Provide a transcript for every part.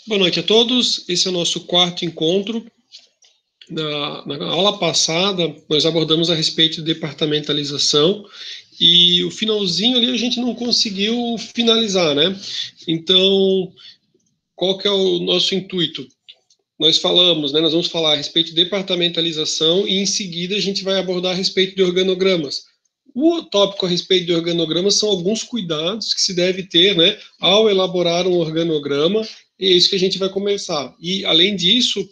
Boa noite a todos. Esse é o nosso quarto encontro. Na aula passada, nós abordamos a respeito de departamentalização e o finalzinho ali a gente não conseguiu finalizar, né? Então, qual que é o nosso intuito? Nós falamos, né? Nós vamos falar a respeito de departamentalização e em seguida a gente vai abordar a respeito de organogramas. O tópico a respeito de organogramas são alguns cuidados que se deve ter, né, ao elaborar um organograma, e é isso que a gente vai conversar. E, além disso,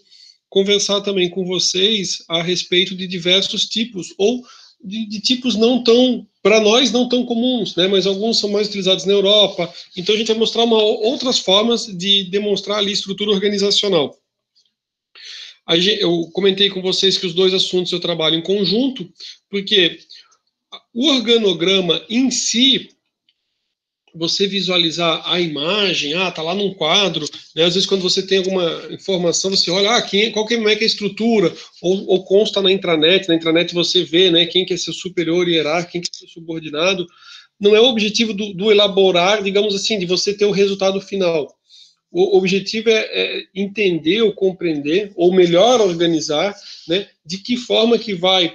conversar também com vocês a respeito de diversos tipos, ou de tipos não tão, para nós, não tão comuns, né, mas alguns são mais utilizados na Europa. Então, a gente vai mostrar outras formas de demonstrar ali estrutura organizacional. Eu comentei com vocês que os dois assuntos eu trabalho em conjunto, porque o organograma em si, você visualizar a imagem, tá lá num quadro, né? Às vezes quando você tem alguma informação, você olha, como é que é a estrutura, ou consta na intranet você vê, né, quem que é seu superior hierárquico, quem que é seu subordinado. Não é o objetivo do elaborar, digamos assim, de você ter o resultado final. O objetivo é entender ou compreender, ou melhor organizar, né, de que forma que vai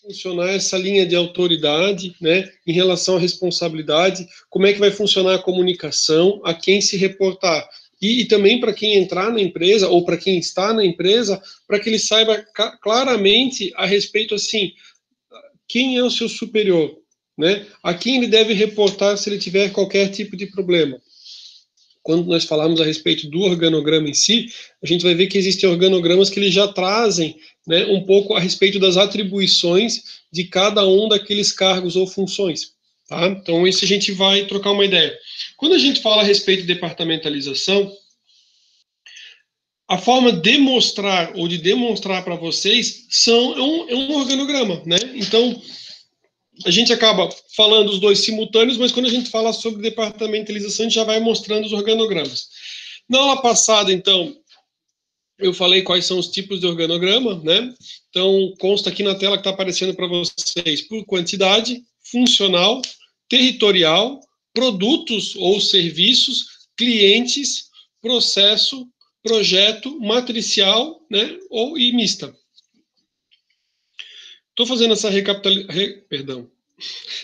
funcionar essa linha de autoridade, né, em relação à responsabilidade, como é que vai funcionar a comunicação, a quem se reportar. E também para quem entrar na empresa, ou para quem está na empresa, para que ele saiba claramente a respeito, assim, quem é o seu superior, né, a quem ele deve reportar se ele tiver qualquer tipo de problema. Quando nós falamos a respeito do organograma em si, a gente vai ver que existem organogramas que eles já trazem, né, um pouco a respeito das atribuições de cada um daqueles cargos ou funções. Tá? Então, isso a gente vai trocar uma ideia. Quando a gente fala a respeito de departamentalização, a forma de mostrar ou de demonstrar para vocês é um organograma. Né? Então, a gente acaba falando os dois simultâneos, mas quando a gente fala sobre departamentalização, a gente já vai mostrando os organogramas. Na aula passada, então, eu falei quais são os tipos de organograma, né? Então, consta aqui na tela que está aparecendo para vocês por quantidade, funcional, territorial, produtos ou serviços, clientes, processo, projeto, matricial, né? E mista. Estou fazendo essa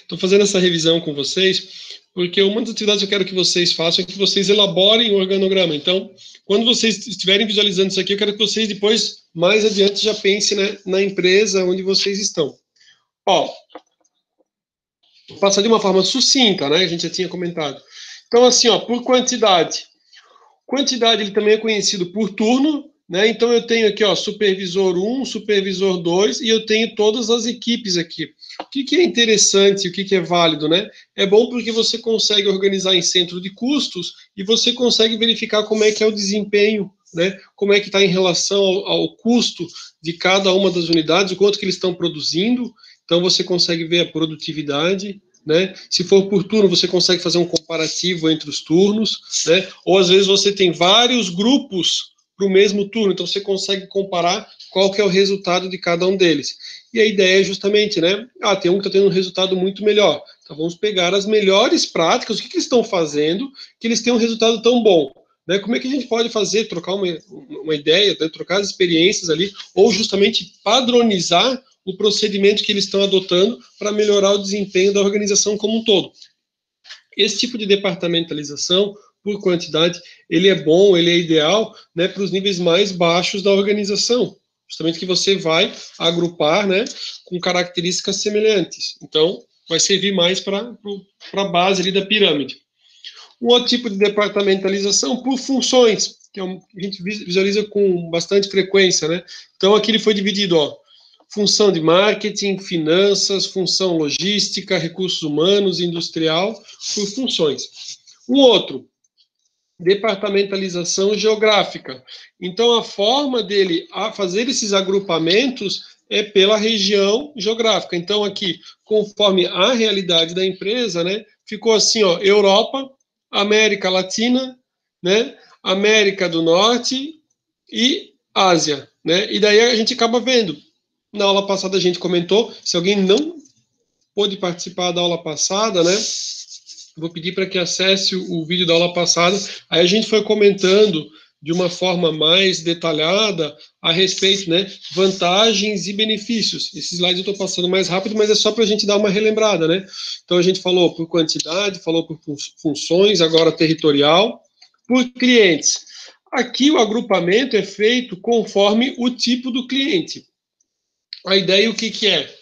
Estou fazendo essa revisão com vocês, porque uma das atividades que eu quero que vocês façam é que vocês elaborem o organograma. Então, quando vocês estiverem visualizando isso aqui, eu quero que vocês depois, mais adiante, já pensem, né, na empresa onde vocês estão. Ó, vou passar de uma forma sucinta, né, a gente já tinha comentado. Então, assim, ó, por quantidade. Quantidade, ele também é conhecido por turno, né? Então eu tenho aqui, ó, supervisor 1, supervisor 2, e eu tenho todas as equipes aqui. O que é interessante, o que é válido, né? É bom porque você consegue organizar em centro de custos e você consegue verificar como é que é o desempenho, né? Como é que está em relação ao custo de cada uma das unidades, o quanto que eles estão produzindo. Então você consegue ver a produtividade, né? Se for por turno, você consegue fazer um comparativo entre os turnos, né? Ou às vezes você tem vários grupos para o mesmo turno, então você consegue comparar qual que é o resultado de cada um deles. E a ideia é justamente, né? Tem um que está tendo um resultado muito melhor. Então vamos pegar as melhores práticas, o que eles estão fazendo, que eles tenham um resultado tão bom. Né? Como é que a gente pode fazer, trocar uma ideia, né? Trocar as experiências ali, ou justamente padronizar o procedimento que eles estão adotando para melhorar o desempenho da organização como um todo. Esse tipo de departamentalização, por quantidade, ele é bom, ele é ideal, né, para os níveis mais baixos da organização, justamente que você vai agrupar, né, com características semelhantes. Então, vai servir mais para a base ali da pirâmide. Um outro tipo de departamentalização por funções, que a gente visualiza com bastante frequência, né? Então, aqui ele foi dividido, ó, função de marketing, finanças, função logística, recursos humanos, industrial, por funções. Um outro, departamentalização geográfica. Então, a forma dele a fazer esses agrupamentos é pela região geográfica. Então, aqui, conforme a realidade da empresa, né, ficou assim, ó, Europa, América Latina, né, América do Norte e Ásia, né? E daí a gente acaba vendo. Na aula passada a gente comentou, se alguém não pôde participar da aula passada, né? Vou pedir para que acesse o vídeo da aula passada. Aí a gente foi comentando de uma forma mais detalhada a respeito, né, vantagens e benefícios. Esses slides eu estou passando mais rápido, mas é só para a gente dar uma relembrada, né? Então a gente falou por quantidade, falou por funções, agora territorial, por clientes. Aqui o agrupamento é feito conforme o tipo do cliente. A ideia o que é?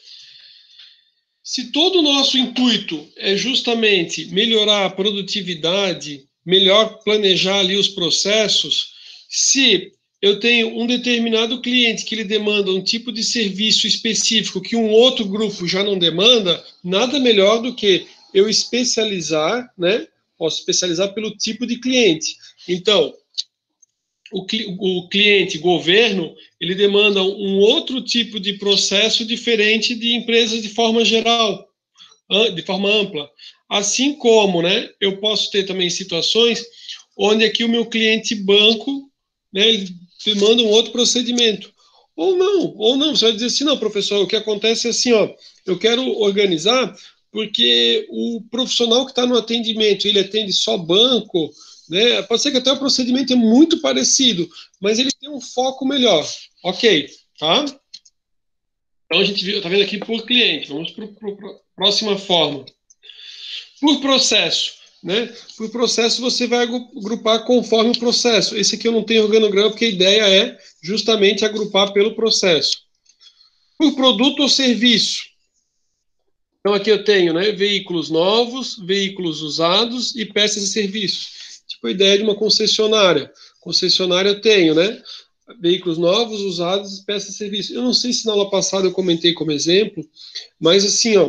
Se todo o nosso intuito é justamente melhorar a produtividade, melhor planejar ali os processos, se eu tenho um determinado cliente que ele demanda um tipo de serviço específico que um outro grupo já não demanda, nada melhor do que eu especializar, né? Posso especializar pelo tipo de cliente. Então, o cliente, governo, ele demanda um outro tipo de processo diferente de empresas de forma geral, de forma ampla. Assim como, né, eu posso ter também situações onde aqui o meu cliente banco, né, ele demanda um outro procedimento. Ou não, você vai dizer assim, não, professor, o que acontece é assim, ó, eu quero organizar porque o profissional que está no atendimento, ele atende só banco, né? Pode ser que até o procedimento é muito parecido, mas ele tem um foco melhor. Ok, tá? Então a gente está vendo aqui por cliente. Vamos para a próxima forma. Por processo, né? Por processo você vai agrupar conforme o processo. Esse aqui eu não tenho organograma porque a ideia é justamente agrupar pelo processo. Por produto ou serviço. Então aqui eu tenho, né, veículos novos, veículos usados e peças e serviços. Tipo a ideia de uma concessionária. Concessionária eu tenho, né? Veículos novos, usados, peças e serviços. Eu não sei se na aula passada eu comentei como exemplo, mas assim, ó,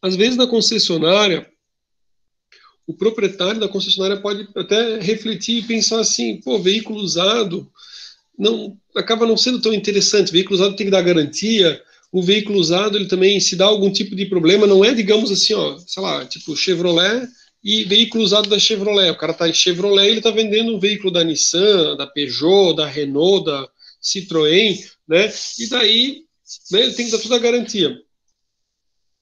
às vezes na concessionária, o proprietário da concessionária pode até refletir e pensar assim, pô, veículo usado não acaba não sendo tão interessante. O veículo usado tem que dar garantia. O veículo usado, ele também, se dá algum tipo de problema, não é, digamos assim, ó, sei lá, tipo Chevrolet e veículo usado da Chevrolet. O cara tá em Chevrolet, ele tá vendendo um veículo da Nissan, da Peugeot, da Renault, da Citroën, né? E daí, né, ele tem que dar toda a garantia.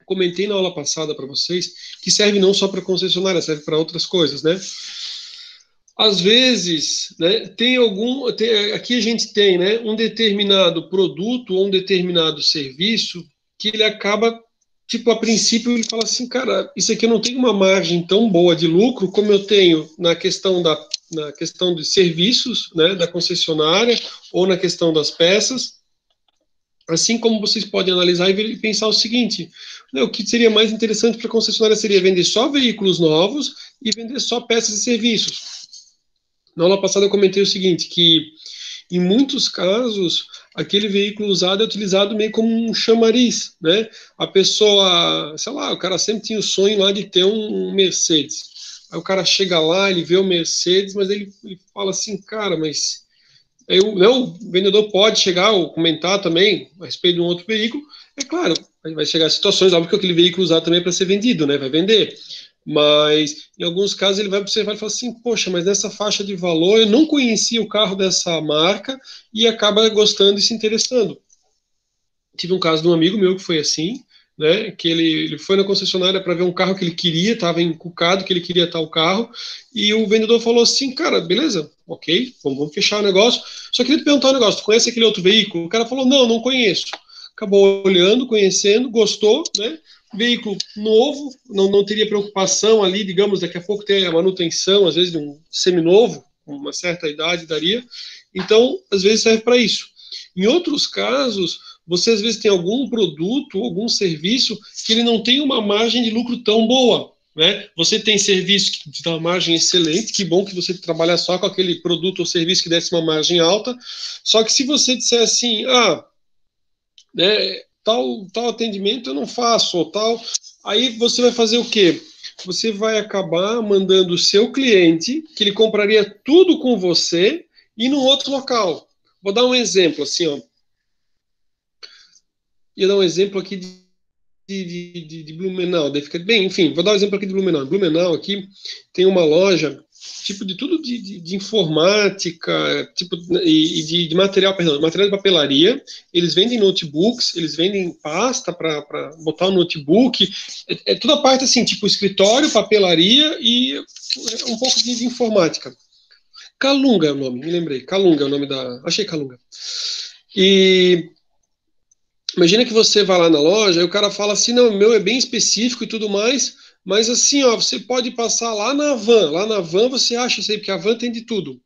Comentei na aula passada para vocês que serve não só para concessionária, serve para outras coisas, né? Às vezes, né, aqui a gente tem, né, um determinado produto ou um determinado serviço que ele acaba, tipo, a princípio ele fala assim, cara, isso aqui eu não tenho uma margem tão boa de lucro como eu tenho na questão de serviços, né, da concessionária ou na questão das peças. Assim como vocês podem analisar e pensar o seguinte, né, o que seria mais interessante para a concessionária seria vender só veículos novos e vender só peças e serviços. Na aula passada eu comentei o seguinte, que em muitos casos aquele veículo usado é utilizado meio como um chamariz, né? A pessoa, sei lá, o cara sempre tinha o sonho lá de ter um Mercedes. Aí o cara chega lá, ele vê o Mercedes, mas ele fala assim, cara, mas o vendedor pode chegar ou comentar também a respeito de um outro veículo. É claro, vai chegar a situações, óbvio que aquele veículo usado também é para ser vendido, né? Vai vender. Mas em alguns casos ele vai observar e falar assim, poxa, mas nessa faixa de valor eu não conhecia o carro dessa marca e acaba gostando e se interessando. Tive um caso de um amigo meu que foi assim, né, que ele foi na concessionária para ver um carro que ele queria, estava encucado que ele queria tal carro, e o vendedor falou assim, cara, beleza, ok, vamos fechar o negócio, só queria te perguntar um negócio, tu conhece aquele outro veículo? O cara falou, não conheço. Acabou olhando, conhecendo, gostou, né, veículo novo, não teria preocupação ali, digamos, daqui a pouco ter a manutenção, às vezes de um seminovo, com uma certa idade daria, então, às vezes serve para isso. Em outros casos, você às vezes tem algum produto, algum serviço que ele não tem uma margem de lucro tão boa, né? Você tem serviço que te dá uma margem excelente, que bom que você trabalha só com aquele produto ou serviço que desse uma margem alta, só que se você disser assim, né, tal atendimento eu não faço, ou tal, aí você vai fazer o quê? Você vai acabar mandando o seu cliente, que ele compraria tudo com você, ir num outro local. Vou dar um exemplo, assim, ó. Ia dar um exemplo aqui de Blumenau, daí fica bem, enfim, vou dar um exemplo aqui de Blumenau. Blumenau aqui tem uma loja, tipo de tudo de informática, tipo, e de material, perdão, material de papelaria. Eles vendem notebooks, eles vendem pasta para botar o notebook, é toda a parte assim, tipo escritório, papelaria e um pouco de informática. Calunga é o nome, me lembrei. Calunga é o nome da... Achei Calunga. E imagina que você vai lá na loja e o cara fala assim, não, o meu é bem específico e tudo mais, mas assim, ó, você pode passar lá na van. Lá na van você acha isso aí, porque a van tem de tudo.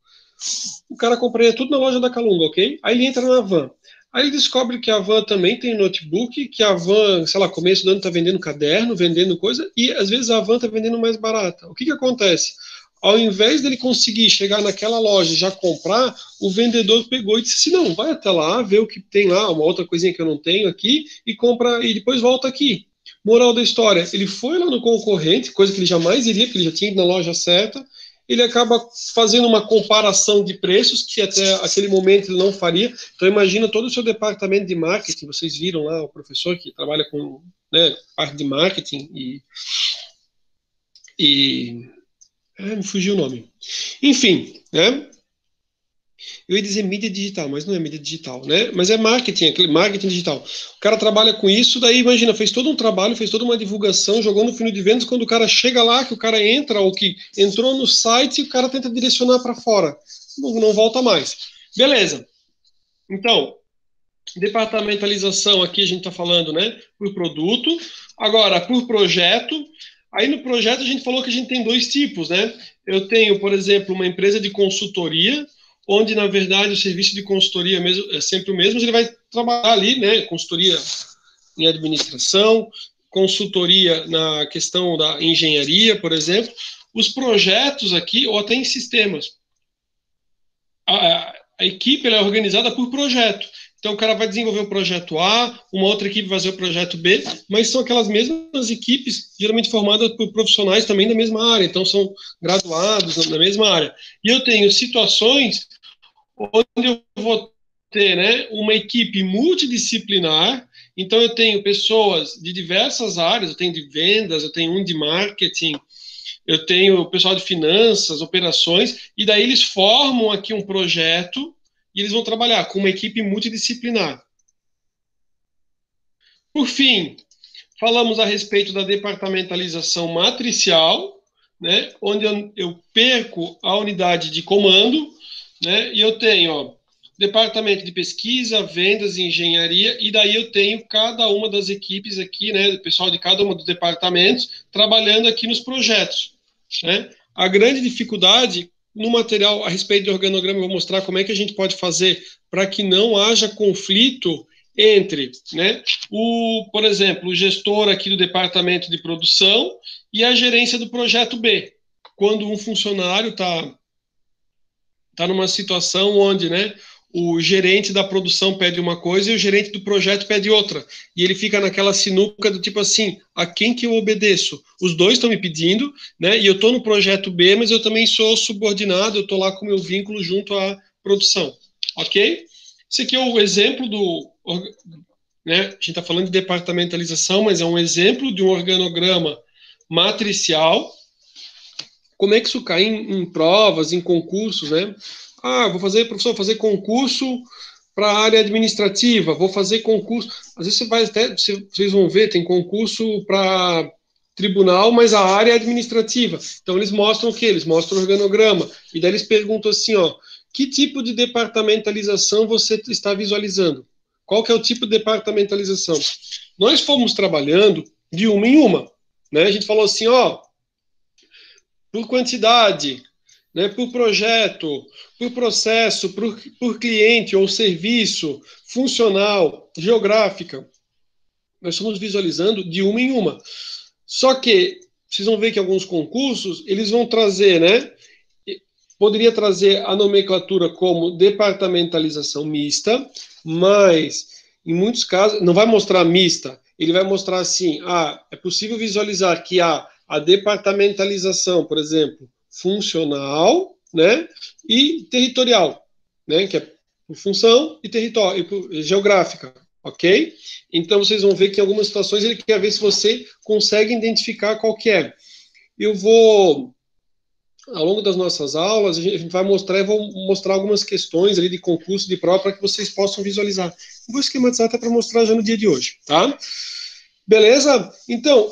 O cara compraria tudo na loja da Calunga, ok? Aí ele entra na van. Aí ele descobre que a van também tem notebook, que a van, sei lá, começo do ano tá vendendo caderno, vendendo coisa, e às vezes a van tá vendendo mais barata. O que que acontece? Ao invés dele conseguir chegar naquela loja e já comprar, o vendedor pegou e disse assim, não, vai até lá, vê o que tem lá, uma outra coisinha que eu não tenho aqui, e compra, e depois volta aqui. Moral da história, ele foi lá no concorrente, coisa que ele jamais iria, porque ele já tinha ido na loja certa, ele acaba fazendo uma comparação de preços que até aquele momento ele não faria. Então imagina todo o seu departamento de marketing, vocês viram lá o professor que trabalha com, né, parte de marketing me fugiu o nome. Enfim, né? Eu ia dizer mídia digital, mas não é mídia digital, né? Mas é marketing, aquele marketing digital. O cara trabalha com isso, daí imagina, fez todo um trabalho, fez toda uma divulgação, jogou no funil de vendas, quando o cara chega lá, que o cara entra, ou que entrou no site, o cara tenta direcionar para fora. Não volta mais. Beleza. Então, departamentalização aqui a gente está falando, né? Por produto. Agora, por projeto. Aí no projeto a gente falou que a gente tem dois tipos, né? Eu tenho, por exemplo, uma empresa de consultoria, onde na verdade o serviço de consultoria mesmo, é sempre o mesmo, ele vai trabalhar ali, né? Consultoria em administração, consultoria na questão da engenharia, por exemplo. Os projetos aqui, ou até em sistemas. A equipe ela é organizada por projeto. Então, o cara vai desenvolver o projeto A, uma outra equipe vai fazer o projeto B, mas são aquelas mesmas equipes, geralmente formadas por profissionais também da mesma área, então são graduados na mesma área. E eu tenho situações onde eu vou ter, né, uma equipe multidisciplinar, então eu tenho pessoas de diversas áreas, eu tenho de vendas, eu tenho um de marketing, eu tenho o pessoal de finanças, operações, e daí eles formam aqui um projeto e eles vão trabalhar com uma equipe multidisciplinar. Por fim, falamos a respeito da departamentalização matricial, né, onde eu perco a unidade de comando, né, e eu tenho, ó, departamento de pesquisa, vendas e engenharia, e daí eu tenho cada uma das equipes aqui, né, o pessoal de cada um dos departamentos, trabalhando aqui nos projetos, né. A grande dificuldade no material a respeito do organograma, eu vou mostrar como é que a gente pode fazer para que não haja conflito entre, né, por exemplo, o gestor aqui do departamento de produção e a gerência do projeto B. Quando um funcionário está numa situação onde, né, o gerente da produção pede uma coisa e o gerente do projeto pede outra. E ele fica naquela sinuca do tipo assim, a quem que eu obedeço? Os dois estão me pedindo, né, e eu estou no projeto B, mas eu também sou subordinado, eu estou lá com meu vínculo junto à produção. Ok? Esse aqui é o exemplo né, a gente está falando de departamentalização, mas é um exemplo de um organograma matricial. Como é que isso cai em provas, em concursos, né? Vou fazer, professor, fazer concurso para a área administrativa, vou fazer concurso. Às vezes vocês vão ver, tem concurso para tribunal, mas a área é administrativa. Então eles mostram o quê? Eles mostram o organograma. E daí eles perguntam assim, ó, que tipo de departamentalização você está visualizando? Qual que é o tipo de departamentalização? Nós fomos trabalhando de uma em uma, né? A gente falou assim, ó, por quantidade, né, por projeto, por processo, por cliente ou serviço, funcional, geográfica. Nós estamos visualizando de uma em uma. Só que vocês vão ver que alguns concursos, eles vão trazer, né? Poderia trazer a nomenclatura como departamentalização mista, mas em muitos casos não vai mostrar mista, ele vai mostrar assim, é possível visualizar que há a departamentalização, por exemplo, funcional, né, e territorial, né, que é por função e território, e geográfica, ok? Então vocês vão ver que em algumas situações ele quer ver se você consegue identificar qual que é. Eu vou, ao longo das nossas aulas, a gente vai mostrar, eu vou mostrar algumas questões ali de concurso de prova para que vocês possam visualizar. Eu vou esquematizar até para mostrar já no dia de hoje, tá? Beleza? Então,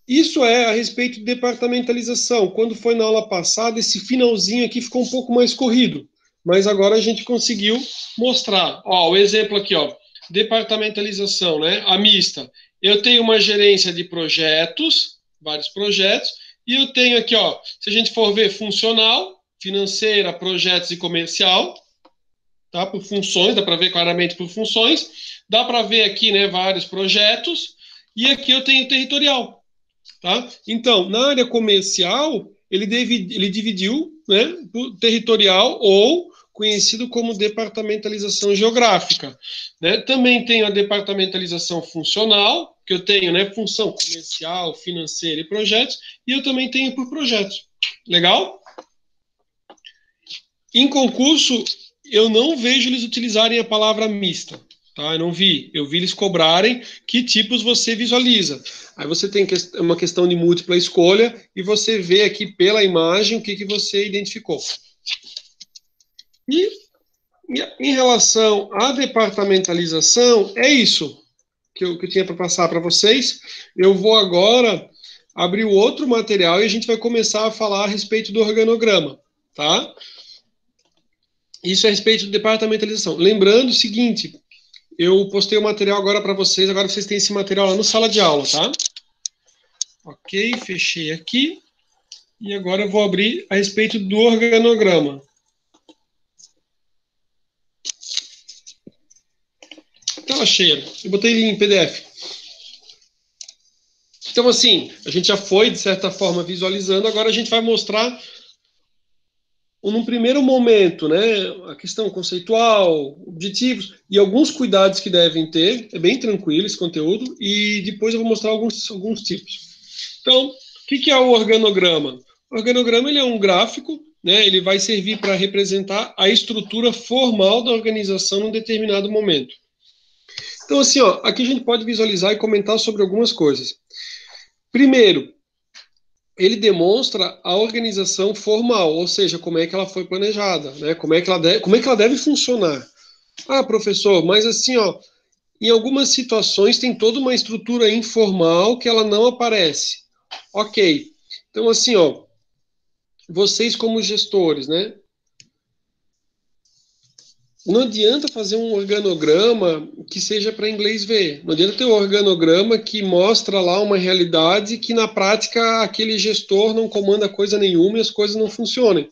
Isso é a respeito de departamentalização. Quando foi na aula passada, esse finalzinho aqui ficou um pouco mais corrido, mas agora a gente conseguiu mostrar. Ó, o exemplo aqui, ó, departamentalização, né? A mista. Eu tenho uma gerência de projetos, vários projetos, e eu tenho aqui, ó, se a gente for ver funcional, financeira, projetos e comercial, tá? Por funções, dá para ver claramente por funções. Dá para ver aqui, né, vários projetos, e aqui eu tenho territorial. Tá? Então, na área comercial, ele dividiu, né, por territorial ou conhecido como departamentalização geográfica. Né? Também tem a departamentalização funcional, que eu tenho, né, função comercial, financeira e projetos, e eu também tenho por projetos. Legal? Em concurso, eu não vejo eles utilizarem a palavra mista. Tá? Eu não vi. Eu vi eles cobrarem que tipos você visualiza. Aí você tem uma questão de múltipla escolha e você vê aqui pela imagem o que você identificou. E em relação à departamentalização, é isso que eu tinha para passar para vocês. Eu vou agora abrir o outro material e a gente vai começar a falar a respeito do organograma. Tá? Isso é a respeito de departamentalização. Lembrando o seguinte, eu postei o material agora para vocês, agora vocês têm esse material lá no sala de aula, tá? Ok, fechei aqui. E agora eu vou abrir a respeito do organograma. Tela cheia. Eu botei ele em PDF. Então, assim, a gente já foi, de certa forma, visualizando, agora a gente vai mostrar, num primeiro momento, né, a questão conceitual, objetivos e alguns cuidados que devem ter. É bem tranquilo esse conteúdo. E depois eu vou mostrar alguns tipos. Então, o que é o organograma? O organograma ele é um gráfico, né, ele vai servir para representar a estrutura formal da organização num determinado momento. Então, assim, ó, aqui a gente pode visualizar e comentar sobre algumas coisas. Primeiro, ele demonstra a organização formal, ou seja, como é que ela foi planejada, né? Como é que ela deve funcionar. Ah, professor, mas assim, ó, em algumas situações tem toda uma estrutura informal que ela não aparece. Ok. Então, assim, ó, vocês como gestores, né? Não adianta fazer um organograma que seja para inglês ver. Não adianta ter um organograma que mostra lá uma realidade que na prática aquele gestor não comanda coisa nenhuma e as coisas não funcionam.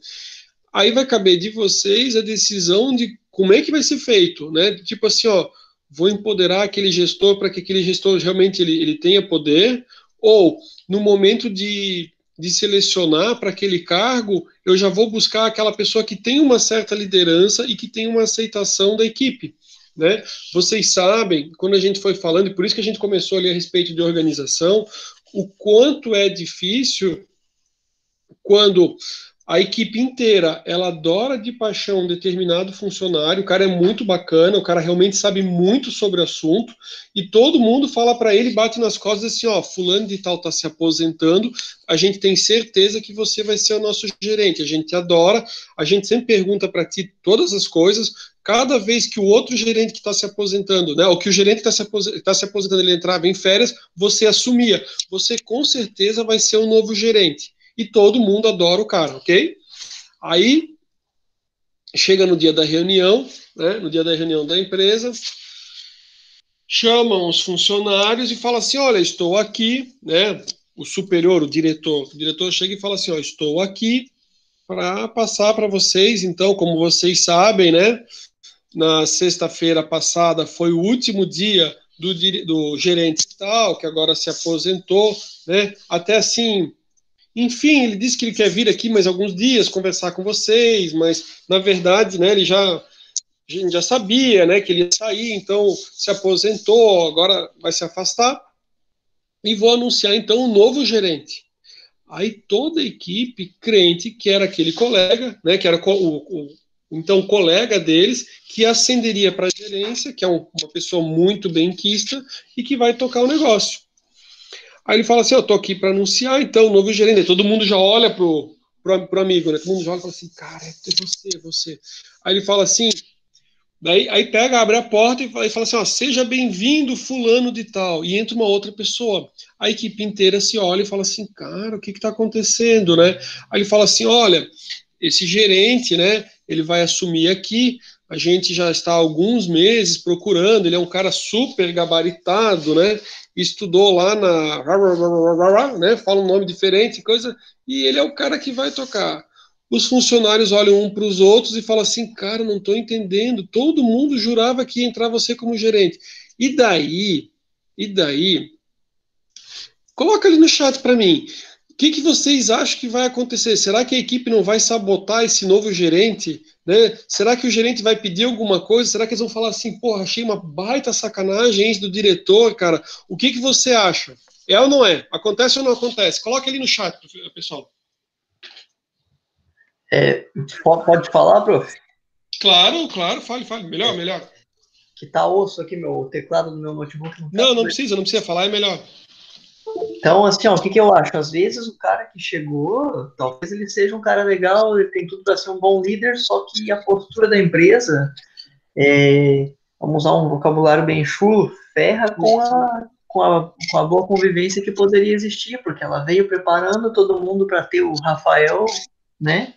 Aí vai caber de vocês a decisão de como é que vai ser feito, né? Tipo assim, ó, vou empoderar aquele gestor para que aquele gestor realmente ele tenha poder, ou no momento de selecionar para aquele cargo, eu já vou buscar aquela pessoa que tem uma certa liderança e que tem uma aceitação da equipe, né? Vocês sabem, quando a gente foi falando, e por isso que a gente começou ali a respeito de organização, o quanto é difícil quando a equipe inteira, ela adora de paixão um determinado funcionário, o cara é muito bacana, o cara realmente sabe muito sobre o assunto, e todo mundo fala para ele, bate nas costas assim, ó, fulano de tal está se aposentando, a gente tem certeza que você vai ser o nosso gerente, a gente adora, a gente sempre pergunta para ti todas as coisas, cada vez que o outro gerente que está se aposentando, né, ou que o gerente que está se aposentando, ele entrava em férias, você assumia, você com certeza vai ser o novo gerente. E todo mundo adora o cara, ok? Aí, chega no dia da reunião, né, no dia da reunião da empresa, chamam os funcionários e fala assim, olha, estou aqui, né, o superior, o diretor chega e fala assim, ó, estou aqui para passar para vocês, então, como vocês sabem, né, na sexta-feira passada foi o último dia do gerente tal, que agora se aposentou, né, até assim... Enfim, ele disse que ele quer vir aqui mais alguns dias conversar com vocês, mas na verdade, né, a gente já sabia, né, que ele ia sair, então se aposentou, agora vai se afastar e vou anunciar então um novo gerente. Aí toda a equipe crente que era aquele colega, né, que era então colega deles, que ascenderia para a gerência, que é uma pessoa muito benquista e que vai tocar o negócio. Aí ele fala assim, eu tô aqui para anunciar, então, o novo gerente. Aí todo mundo já olha pro amigo, né? Todo mundo já olha e fala assim, cara, é você. Aí ele fala assim, Daí aí pega, abre a porta e fala assim, ó, seja bem-vindo fulano de tal, e entra uma outra pessoa. A equipe inteira se olha e fala assim, cara, o que está acontecendo, né? Aí ele fala assim, olha, esse gerente, né, ele vai assumir aqui, a gente já está há alguns meses procurando, ele é um cara super gabaritado, né, estudou lá na, né, fala um nome diferente, coisa, e ele é o cara que vai tocar. Os funcionários olham um para os outros e falam assim, cara, não estou entendendo, todo mundo jurava que ia entrar você como gerente. E daí, e daí, coloca ali no chat para mim, o que vocês acham que vai acontecer? Será que a equipe não vai sabotar esse novo gerente? Né? Será que o gerente vai pedir alguma coisa? Será que eles vão falar assim, porra, achei uma baita sacanagem do diretor, cara? O que você acha? É ou não é? Acontece ou não acontece? Coloca ali no chat, pessoal. Pode falar, prof? Claro, claro, fale. Melhor, melhor. Que tá osso aqui, o teclado do meu notebook não tá Não, conversando. não precisa falar, é melhor. Então, assim, ó, o que que eu acho? Às vezes o cara que chegou, talvez ele seja um cara legal, ele tem tudo para ser um bom líder, só que a postura da empresa, vamos usar um vocabulário bem chulo, ferra com a boa convivência que poderia existir, porque ela veio preparando todo mundo para ter o Rafael, né,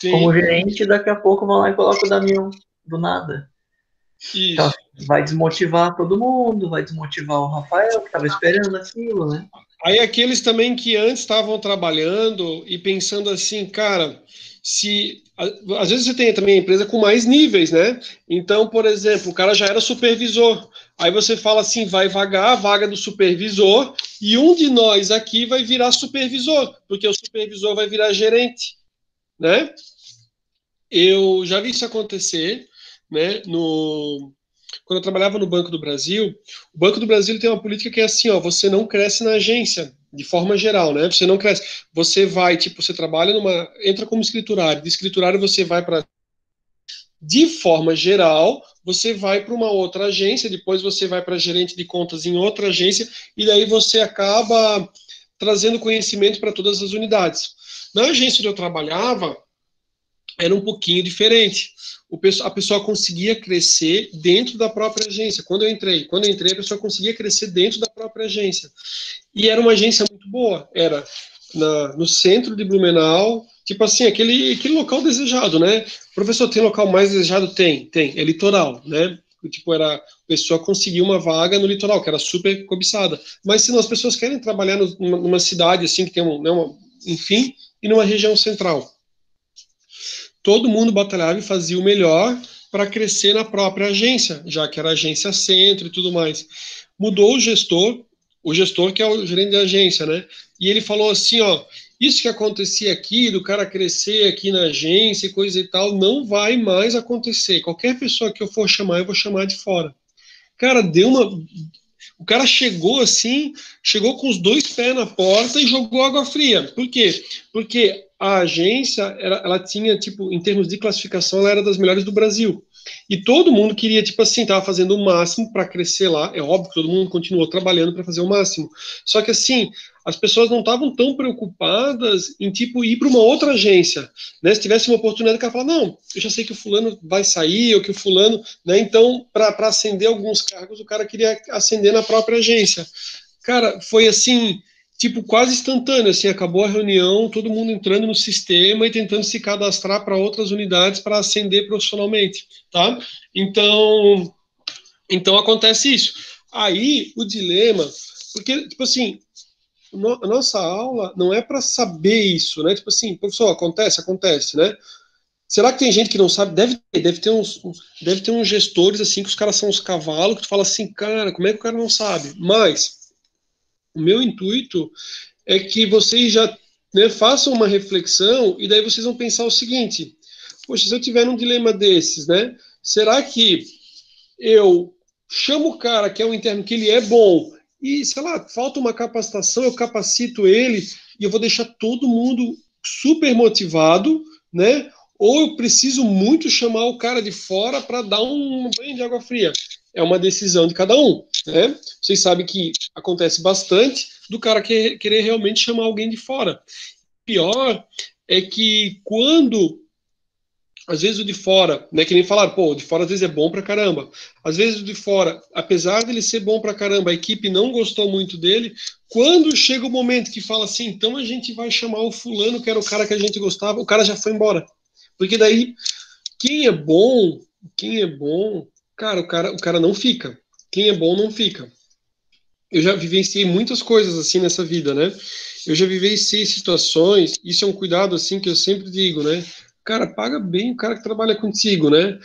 como Sim, gerente, e daqui a pouco vão lá e colocam o Damião do nada. Então, isso. vai desmotivar todo mundo, vai desmotivar o Rafael, que estava esperando aquilo, né? Aí aqueles também que antes estavam trabalhando e pensando assim, cara, se às vezes você tem também a empresa com mais níveis, né? Então, por exemplo, o cara já era supervisor. Aí você fala assim, vai vagar a vaga do supervisor e um de nós aqui vai virar supervisor, porque o supervisor vai virar gerente, né? Eu já vi isso acontecer, né? Quando eu trabalhava no Banco do Brasil, o Banco do Brasil tem uma política que é assim, ó, você não cresce na agência, de forma geral, né? Você não cresce. Você vai, tipo, você trabalha entra como escriturário, de escriturário você vai para, de forma geral, você vai para uma outra agência, depois você vai para gerente de contas em outra agência, e daí você acaba trazendo conhecimento para todas as unidades. Na agência onde eu trabalhava, era um pouquinho diferente. A pessoa conseguia crescer dentro da própria agência. Quando eu entrei, a pessoa conseguia crescer dentro da própria agência. E era uma agência muito boa. Era no centro de Blumenau, tipo assim, aquele local desejado, né? Professor, tem local mais desejado? Tem. É litoral, né? Tipo, a pessoa conseguiu uma vaga no litoral, que era super cobiçada. Mas se não, as pessoas querem trabalhar numa cidade assim, que tem enfim, e numa região central. Todo mundo batalhava e fazia o melhor para crescer na própria agência, já que era agência centro e tudo mais. Mudou o gestor que é o gerente da agência, né? E ele falou assim, ó, isso que acontecia aqui, do cara crescer aqui na agência e coisa e tal, não vai mais acontecer. Qualquer pessoa que eu for chamar, eu vou chamar de fora. Cara, o cara chegou assim, chegou com os dois pés na porta e jogou água fria. Por quê? Porque a agência, ela tinha, tipo, em termos de classificação, ela era das melhores do Brasil. E todo mundo queria, tipo assim, tava fazendo o máximo para crescer lá. É óbvio que todo mundo continuou trabalhando para fazer o máximo. Só que assim, as pessoas não estavam tão preocupadas em, tipo, ir para uma outra agência. Né? Se tivesse uma oportunidade, o cara fala, não, eu já sei que o fulano vai sair, ou que o fulano, né? Então, para ascender alguns cargos, o cara queria ascender na própria agência. Cara, foi assim, tipo, quase instantâneo, assim, acabou a reunião, todo mundo entrando no sistema e tentando se cadastrar para outras unidades para ascender profissionalmente, tá? Então acontece isso. Aí, o dilema, porque, tipo assim, a nossa aula não é para saber isso, né? Tipo assim, professor, acontece, né? Será que tem gente que não sabe? Deve ter uns gestores assim que os caras são os cavalos que tu fala assim, cara, como é que o cara não sabe? Mas o meu intuito é que vocês já, né, façam uma reflexão e daí vocês vão pensar o seguinte: poxa, se eu tiver um dilema desses, né? Será que eu chamo o cara que é um interno que ele é bom e, sei lá, falta uma capacitação, eu capacito ele e eu vou deixar todo mundo super motivado, né? Ou eu preciso muito chamar o cara de fora para dar um banho de água fria. É uma decisão de cada um, né? Vocês sabem que acontece bastante do cara querer realmente chamar alguém de fora. Pior é que quando Às vezes o de fora, né, que nem falaram, pô, o de fora às vezes é bom pra caramba. Às vezes o de fora, apesar dele ser bom pra caramba, a equipe não gostou muito dele. Quando chega o momento que fala assim, então a gente vai chamar o fulano, que era o cara que a gente gostava, o cara já foi embora. Porque daí, quem é bom, cara, o cara não fica. Quem é bom não fica. Eu já vivenciei muitas coisas assim nessa vida, né? Eu já vivenciei situações, isso é um cuidado assim que eu sempre digo, né? Cara, paga bem o cara que trabalha contigo, né?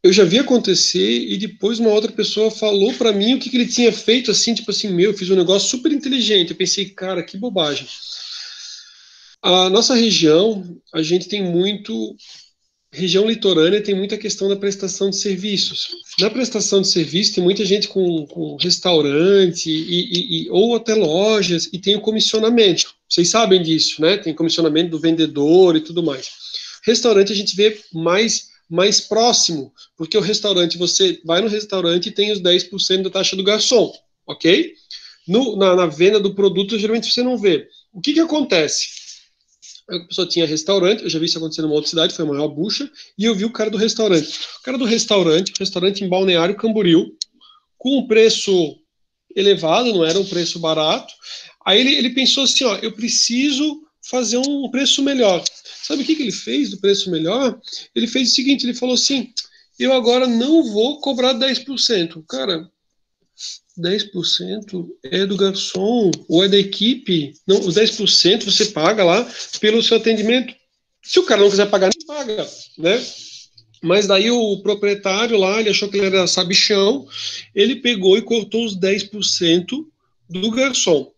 Eu já vi acontecer e depois uma outra pessoa falou para mim o que ele tinha feito assim, tipo assim, meu, eu fiz um negócio super inteligente. Eu pensei, cara, que bobagem. A nossa região, a gente tem muito região litorânea tem muita questão da prestação de serviços. Na prestação de serviço tem muita gente com restaurante ou até lojas e tem o comissionamento. Vocês sabem disso, né? Tem comissionamento do vendedor e tudo mais. Restaurante a gente vê mais próximo, porque o restaurante, você vai no restaurante e tem os 10% da taxa do garçom, ok? Na venda do produto, geralmente você não vê. O que acontece? A pessoa tinha restaurante, eu já vi isso acontecer numa outra cidade, foi a maior bucha, e eu vi o cara do restaurante. O cara do restaurante em Balneário Camboriú, com um preço elevado, não era um preço barato. Aí ele pensou assim, ó, eu preciso fazer um preço melhor. Sabe o que ele fez do preço melhor? Ele fez o seguinte, ele falou assim, eu agora não vou cobrar 10%. Cara, 10% é do garçom ou é da equipe. Não, os 10% você paga lá pelo seu atendimento. Se o cara não quiser pagar, nem paga, né? Mas daí o proprietário lá, ele achou que ele era sabichão, ele pegou e cortou os 10% do garçom.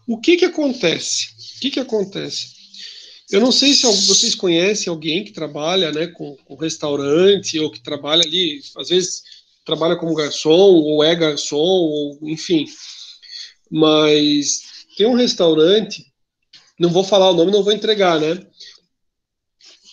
O que acontece? O que acontece? Eu não sei se vocês conhecem alguém que trabalha, né, com restaurante ou que trabalha ali, às vezes trabalha como garçom ou é garçom, ou enfim. Mas tem um restaurante, não vou falar o nome, não vou entregar, né?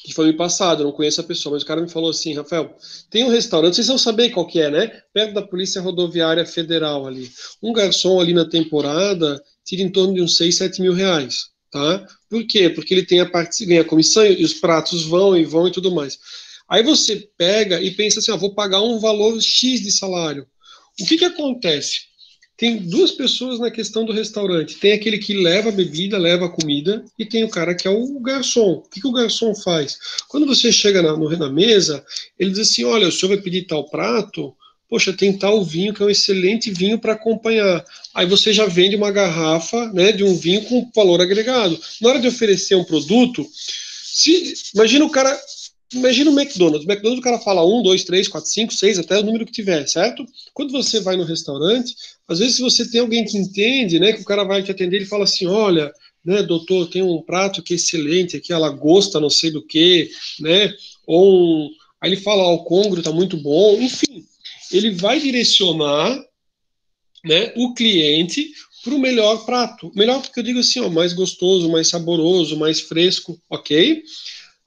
Que foi me passado, eu não conheço a pessoa, mas o cara me falou assim, Rafael, tem um restaurante, vocês vão saber qual que é, né? Perto da Polícia Rodoviária Federal ali. Um garçom ali na temporada tira em torno de uns 6, 7 mil reais, tá? Por quê? Porque ele tem ganha a comissão e os pratos vão e tudo mais. Aí você pega e pensa assim, ó, vou pagar um valor X de salário. O que acontece? Tem duas pessoas na questão do restaurante. Tem aquele que leva a bebida, leva a comida, e tem o cara que é o garçom. O que o garçom faz? Quando você chega na mesa, ele diz assim: olha, o senhor vai pedir tal prato, poxa, tem tal vinho que é um excelente vinho para acompanhar. Aí você já vende uma garrafa, né, de um vinho com valor agregado. Na hora de oferecer um produto, imagina o cara. Imagina o McDonald's. O McDonald's o cara fala 1, 2, 3, 4, 5, 6, até o número que tiver, certo? Quando você vai no restaurante, às vezes se você tem alguém que entende, né, que o cara vai te atender, ele fala assim, olha, né, doutor, tem um prato que é excelente aqui, a lagosta não sei do que, né, aí ele fala, ó, o congro tá muito bom, enfim, ele vai direcionar, né, o cliente para o melhor prato. Melhor porque eu digo assim, ó, mais gostoso, mais saboroso, mais fresco, ok?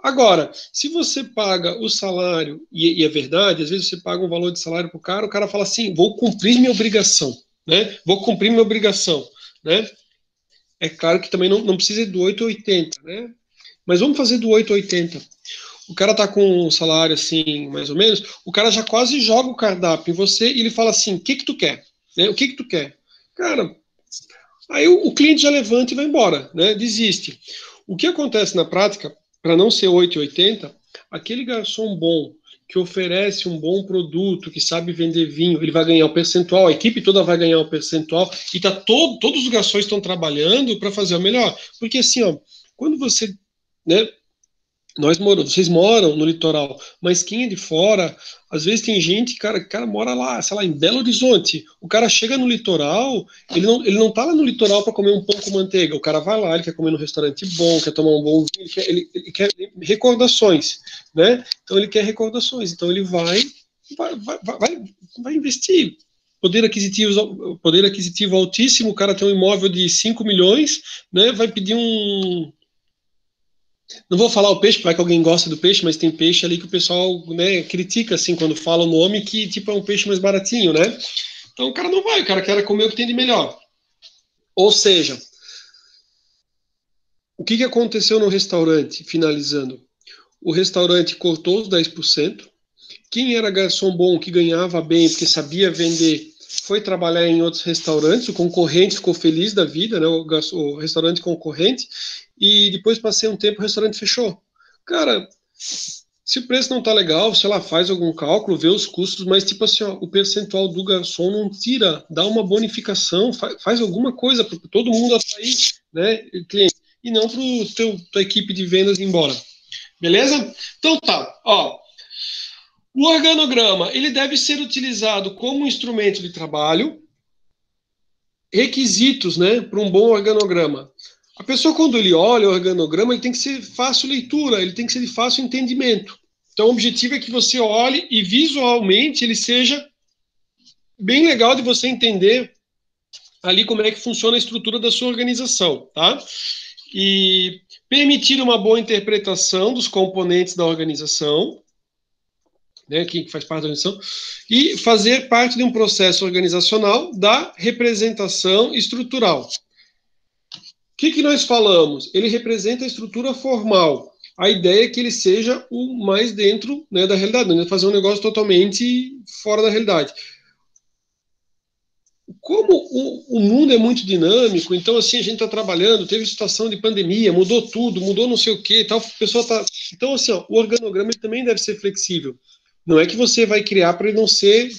Agora, se você paga o salário, e é verdade, às vezes você paga um valor de salário para o cara fala assim, vou cumprir minha obrigação, né? Vou cumprir minha obrigação, né? É claro que também não precisa do 880, né? Mas vamos fazer do 880. O cara tá com um salário assim, mais ou menos, o cara já quase joga o cardápio em você e ele fala assim, o que tu quer? Né? O que tu quer? Cara, aí o cliente já levanta e vai embora, né? Desiste. O que acontece na prática, para não ser 8,80, aquele garçom bom que oferece um bom produto, que sabe vender vinho, ele vai ganhar o percentual, a equipe toda vai ganhar o percentual, e todos os garçons estão trabalhando para fazer o melhor. Porque assim, ó, quando você, né, vocês moram no litoral, mas quem é de fora, às vezes tem gente, cara mora lá, sei lá, em Belo Horizonte. O cara chega no litoral, ele não tá lá no litoral para comer um pão com manteiga. O cara vai lá, ele quer comer num restaurante bom, quer tomar um bom vinho, ele quer recordações, né? Então ele quer recordações. Então ele vai investir. Poder aquisitivo altíssimo, o cara tem um imóvel de 5 milhões, né? Vai pedir um. Não vou falar o peixe, vai que alguém gosta do peixe, mas tem peixe ali que o pessoal, né, critica, assim, quando fala o nome, que tipo é um peixe mais baratinho, né? Então o cara não vai, o cara quer comer o que tem de melhor. Ou seja, o que aconteceu no restaurante, finalizando? o restaurante cortou os 10%. Quem era garçom bom, que ganhava bem, porque sabia vender, foi trabalhar em outros restaurantes, o concorrente ficou feliz da vida, né, o restaurante concorrente, e depois passei um tempo, o restaurante fechou. Cara, se o preço não tá legal, sei lá, faz algum cálculo, vê os custos, mas tipo assim, ó, o percentual do garçom não tira, dá uma bonificação, faz alguma coisa para todo mundo atrair, né, cliente, e não para tua equipe de vendas ir embora. Beleza? Então tá, ó. O organograma, ele deve ser utilizado como instrumento de trabalho. Requisitos, né, para um bom organograma. A pessoa, quando ele olha o organograma, ele tem que ser fácil leitura, ele tem que ser de fácil entendimento. Então, o objetivo é que você olhe e visualmente ele seja bem legal de você entender ali como é que funciona a estrutura da sua organização, tá? E permitir uma boa interpretação dos componentes da organização, né, que faz parte da organização, e fazer parte de um processo organizacional da representação estrutural. O que nós falamos? Ele representa a estrutura formal. A ideia é que ele seja o mais dentro, né, da realidade, não é fazer um negócio totalmente fora da realidade. Como o mundo é muito dinâmico, então assim, a gente está trabalhando, teve situação de pandemia, mudou tudo, mudou não sei o que, tal, a pessoa tá. Então, assim, ó, o organograma ele também deve ser flexível. Não é que você vai criar para ele não ser,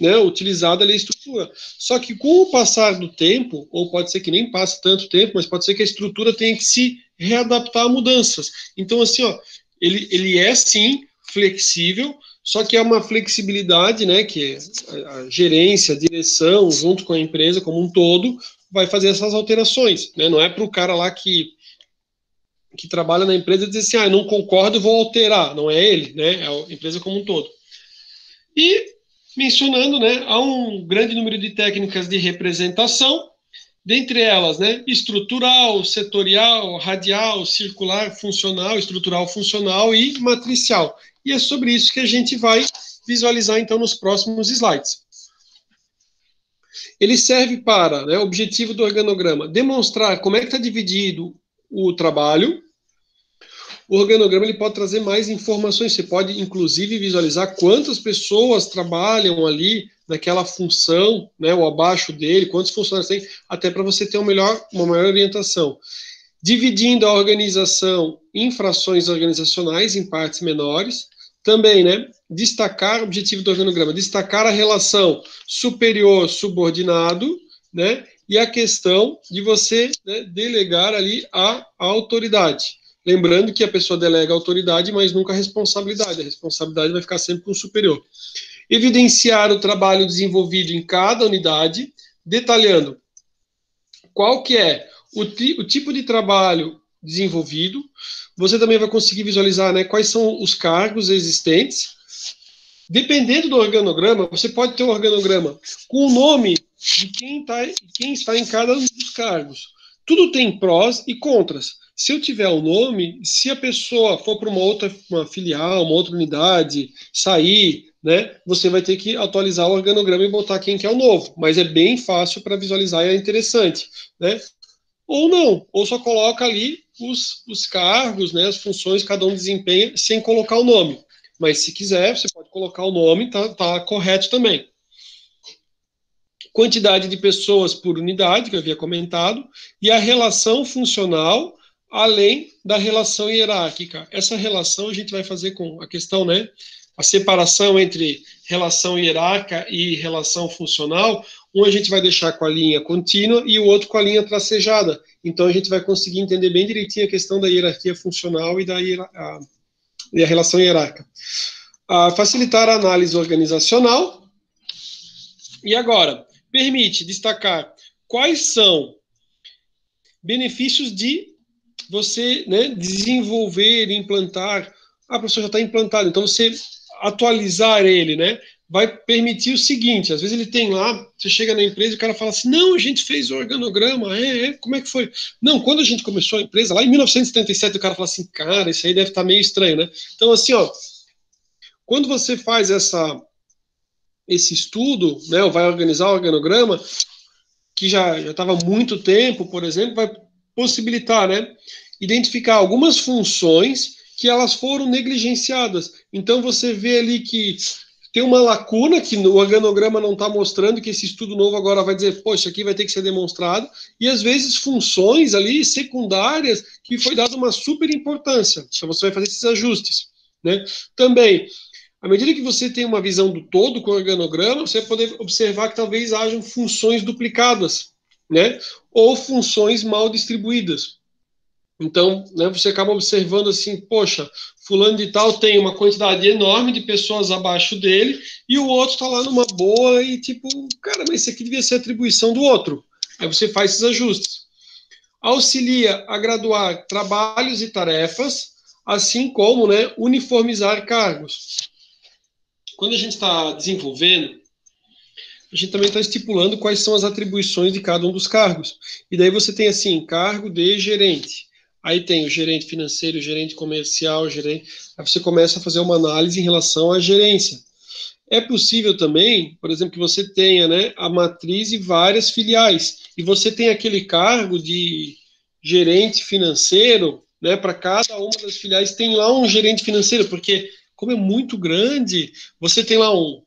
né, utilizado ali a estrutura. Só que com o passar do tempo, ou pode ser que nem passe tanto tempo, mas pode ser que a estrutura tenha que se readaptar a mudanças. Então, assim, ó, ele é sim flexível, só que é uma flexibilidade, né, que a gerência, a direção, junto com a empresa como um todo, vai fazer essas alterações, né? Não é para o cara lá que trabalha na empresa dizer assim, eu não concordo, vou alterar. Não é ele, né? É a empresa como um todo. E, mencionando, né, há um grande número de técnicas de representação, dentre elas, né, estrutural, setorial, radial, circular, funcional, estrutural, funcional e matricial. E é sobre isso que a gente vai visualizar, então, nos próximos slides. Ele serve para, né, o objetivo do organograma, demonstrar como é que está dividido o trabalho. O organograma ele pode trazer mais informações, você pode, inclusive, visualizar quantas pessoas trabalham ali naquela função, né, ou abaixo dele, quantos funcionários tem, até para você ter uma maior orientação. Dividindo a organização em frações organizacionais, em partes menores. Também, né, destacar, o objetivo do organograma, destacar a relação superior-subordinado, né, e a questão de você, né, delegar ali a autoridade. Lembrando que a pessoa delega a autoridade, mas nunca a responsabilidade. A responsabilidade vai ficar sempre com o superior. Evidenciar o trabalho desenvolvido em cada unidade, detalhando qual que é o tipo de trabalho desenvolvido. Você também vai conseguir visualizar, né, quais são os cargos existentes. Dependendo do organograma, você pode ter um organograma com o nome de quem está em cada um dos cargos. Tudo tem prós e contras. Se eu tiver o nome, se a pessoa for para uma filial, uma outra unidade, sair, né, você vai ter que atualizar o organograma e botar quem que é o novo. Mas é bem fácil para visualizar e é interessante, né? Ou não, ou só coloca ali os cargos, né, as funções que cada um desempenha sem colocar o nome. Mas se quiser, você pode colocar o nome, tá correto também. Quantidade de pessoas por unidade, que eu havia comentado, e a relação funcional, além da relação hierárquica. Essa relação a gente vai fazer com a questão, né, a separação entre relação hierárquica e relação funcional. Um a gente vai deixar com a linha contínua e o outro com a linha tracejada. Então a gente vai conseguir entender bem direitinho a questão da hierarquia funcional e a relação hierárquica. Facilitar a análise organizacional. E agora, permite destacar quais são benefícios de você, né, desenvolver, implantar. A professora já está implantado, então você atualizar ele, né, vai permitir o seguinte, às vezes ele tem lá, você chega na empresa e o cara fala assim, não, a gente fez o organograma, como é que foi? Não, quando a gente começou a empresa, lá em 1977, o cara fala assim, cara, isso aí deve estar meio estranho, né? Então, assim, ó, quando você faz esse estudo, né, ou vai organizar o organograma, que já estava há muito tempo, por exemplo, vai possibilitar, né, identificar algumas funções que elas foram negligenciadas. Então, você vê ali que tem uma lacuna que o organograma não está mostrando, que esse estudo novo agora vai dizer, poxa, aqui vai ter que ser demonstrado, e às vezes funções ali secundárias que foi dada uma super importância. Então você vai fazer esses ajustes, né? Também, à medida que você tem uma visão do todo com o organograma, você vai poder observar que talvez hajam funções duplicadas, né? Ou funções mal distribuídas. Então, né, você acaba observando assim, poxa, fulano de tal tem uma quantidade enorme de pessoas abaixo dele e o outro está lá numa boa e tipo, cara, mas isso aqui devia ser atribuição do outro. Aí você faz esses ajustes. Auxilia a graduar trabalhos e tarefas, assim como, né, uniformizar cargos. Quando a gente está desenvolvendo, a gente também está estipulando quais são as atribuições de cada um dos cargos. E daí você tem assim, cargo de gerente. Aí tem o gerente financeiro, o gerente comercial, o gerente. Aí você começa a fazer uma análise em relação à gerência. É possível também, por exemplo, que você tenha, né, a matriz e várias filiais. E você tem aquele cargo de gerente financeiro, né, para cada uma das filiais tem lá um gerente financeiro, porque como é muito grande, você tem lá um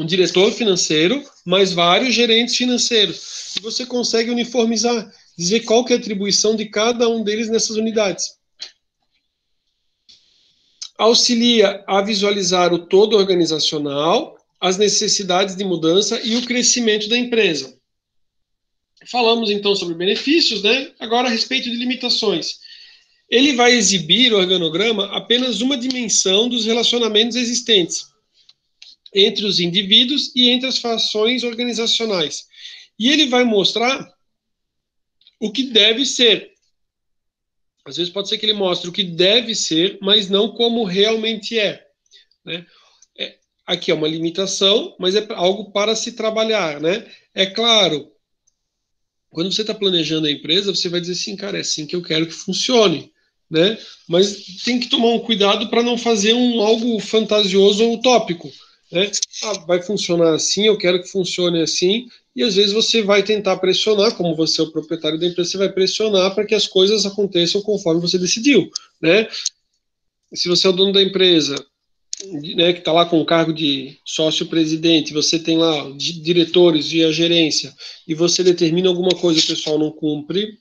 diretor financeiro, mais vários gerentes financeiros. E você consegue uniformizar, dizer qual que é a atribuição de cada um deles nessas unidades. Auxilia a visualizar o todo organizacional, as necessidades de mudança e o crescimento da empresa. Falamos então sobre benefícios, né? Agora a respeito de limitações. Ele vai exibir o organograma apenas uma dimensão dos relacionamentos existentes entre os indivíduos e entre as fações organizacionais. E ele vai mostrar o que deve ser. Às vezes pode ser que ele mostre o que deve ser, mas não como realmente é, né? Aqui é uma limitação, mas é algo para se trabalhar, né? É claro, quando você está planejando a empresa, você vai dizer assim, cara, é assim que eu quero que funcione, né? Mas tem que tomar um cuidado para não fazer algo fantasioso ou utópico, né? Ah, vai funcionar assim, eu quero que funcione assim, e às vezes você vai tentar pressionar, como você é o proprietário da empresa, você vai pressionar para que as coisas aconteçam conforme você decidiu, né? Se você é o dono da empresa, né, que está lá com o cargo de sócio-presidente, você tem lá diretores e a gerência, e você determina alguma coisa e o pessoal não cumpre,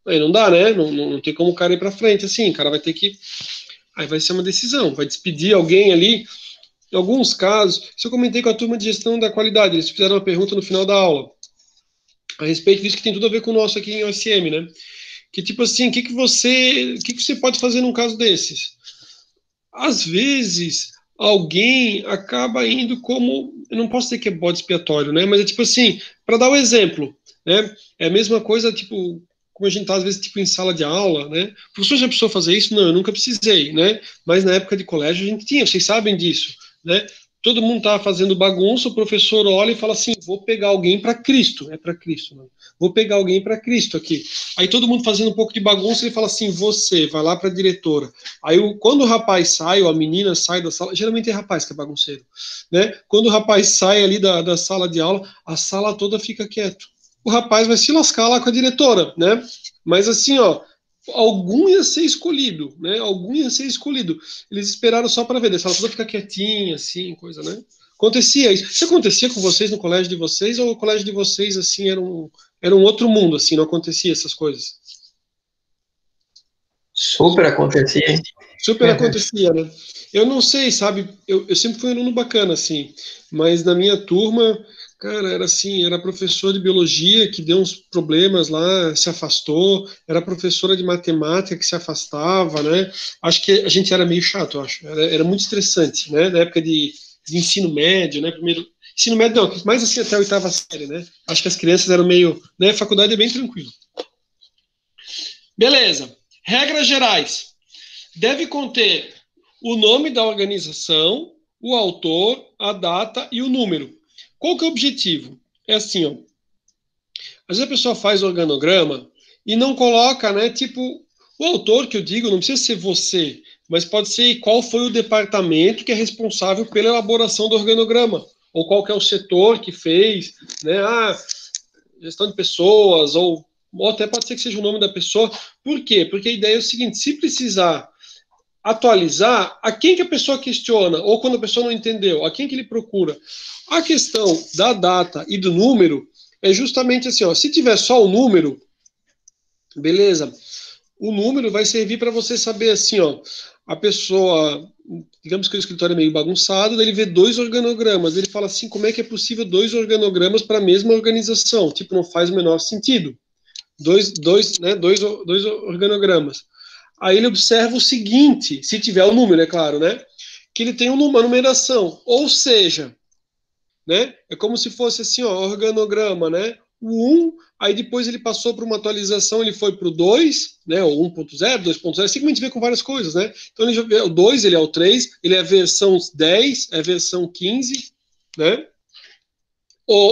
aí não dá, né? Não tem como o cara ir para frente assim, o cara vai ter que. Aí vai ser uma decisão, vai despedir alguém ali. Em alguns casos, isso eu comentei com a turma de gestão da qualidade, eles fizeram uma pergunta no final da aula, a respeito disso que tem tudo a ver com o nosso aqui em OSM, né? Que tipo assim, o que você pode fazer num caso desses? Às vezes, alguém acaba indo como, eu não posso dizer que é bode expiatório, né? Mas é tipo assim, para dar o exemplo, né? É a mesma coisa, tipo, como a gente tá às vezes tipo em sala de aula, né? O professor já precisou fazer isso? Não, eu nunca precisei, né? Mas na época de colégio a gente tinha, vocês sabem disso, né? Todo mundo estava fazendo bagunça, o professor olha e fala assim: vou pegar alguém para Cristo, é para Cristo, né? Vou pegar alguém para Cristo aqui. Aí todo mundo fazendo um pouco de bagunça, ele fala assim: você vai lá para a diretora. Aí quando o rapaz sai, ou a menina sai da sala, geralmente é rapaz que é bagunceiro, né? Quando o rapaz sai ali da sala de aula, a sala toda fica quieto. O rapaz vai se lascar lá com a diretora, né? Mas assim, ó, algum ia ser escolhido, né? Algum ia ser escolhido. Eles esperaram só para ver, a sala toda fica quietinha, assim, coisa, né? Acontecia isso. Isso acontecia com vocês no colégio de vocês, ou o colégio de vocês, assim, era um outro mundo, assim, não acontecia essas coisas? Super acontecia, hein? Super acontecia, né? Eu não sei, sabe? Eu sempre fui um aluno bacana, assim, mas na minha turma, cara, era assim, era professor de biologia que deu uns problemas lá, se afastou, era professora de matemática que se afastava, né? Acho que a gente era meio chato, eu acho. Era muito estressante, né? Na época de ensino médio, né? Primeiro, ensino médio não, mais assim até a oitava série, né? Acho que as crianças eram meio, né? Faculdade é bem tranquilo. Beleza. Regras gerais. Deve conter o nome da organização, o autor, a data e o número. Qual que é o objetivo? É assim, ó. Às vezes a pessoa faz o organograma e não coloca, né, tipo, o autor que eu digo, não precisa ser você, mas pode ser qual foi o departamento que é responsável pela elaboração do organograma, ou qual que é o setor que fez, né, gestão de pessoas, ou até pode ser que seja o nome da pessoa. Por quê? Porque a ideia é o seguinte, se precisar atualizar, a quem que a pessoa questiona? Ou quando a pessoa não entendeu, a quem que ele procura? A questão da data e do número é justamente assim, ó, se tiver só o número, beleza, o número vai servir para você saber assim, ó, a pessoa, digamos que o escritório é meio bagunçado, daí ele vê 2 organogramas, ele fala assim, como é que é possível 2 organogramas para a mesma organização? Tipo, não faz o menor sentido. Dois organogramas. Aí ele observa o seguinte, se tiver o número, é claro, né? Que ele tem uma numeração, ou seja, né? É como se fosse assim, ó, organograma, né? O 1, aí depois ele passou para uma atualização, ele foi para o 2, né? O 1.0, 2.0, assim como a gente vê com várias coisas, né? Então ele já vê o 2, ele é o 3, ele é a versão 10, é a versão 15, né?